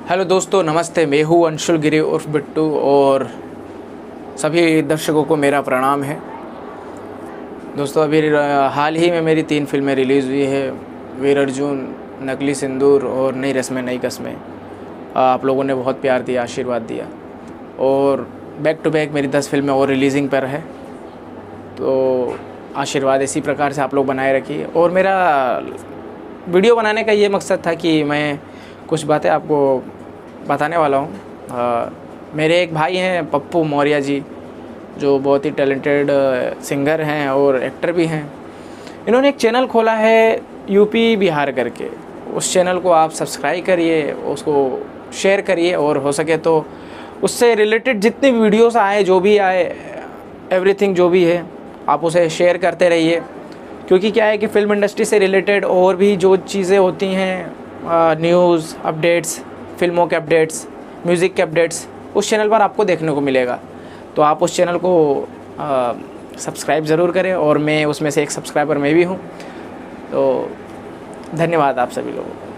Hello दोस्तों, नमस्ते। मैं हूँ अंशुल गिरी उर्फ बिट्टू और सभी दर्शकों को मेरा प्रणाम है। दोस्तों, अभी हाल ही में मेरी 3 फिल्में रिलीज़ हुई है। वीर अर्जुन, नकली सिंदूर और नई रस्में नई कस्में। आप लोगों ने बहुत प्यार दिया, आशीर्वाद दिया और बैक टू बैक मेरी 10 फिल्में और रिलीजिंग पर है। तो आशीर्वाद इसी प्रकार से आप लोग बनाए रखिए। और मेरा वीडियो बनाने का ये मकसद था कि मैं कुछ बातें आपको बताने वाला हूँ। मेरे एक भाई हैं पप्पू मौर्य जी, जो बहुत ही टैलेंटेड सिंगर हैं और एक्टर भी हैं। इन्होंने एक चैनल खोला है यूपी बिहार करके। उस चैनल को आप सब्सक्राइब करिए, उसको शेयर करिए और हो सके तो उससे रिलेटेड जितनी वीडियोस आए, जो भी आए, एवरीथिंग जो भी है, आप उसे शेयर करते रहिए। क्योंकि क्या है कि फ़िल्म इंडस्ट्री से रिलेटेड और भी जो चीज़ें होती हैं, न्यूज़ अपडेट्स, फिल्मों के अपडेट्स, म्यूज़िक के अपडेट्स, उस चैनल पर आपको देखने को मिलेगा। तो आप उस चैनल को सब्सक्राइब ज़रूर करें और मैं उसमें से एक सब्सक्राइबर मैं भी हूँ। तो धन्यवाद आप सभी लोगों को।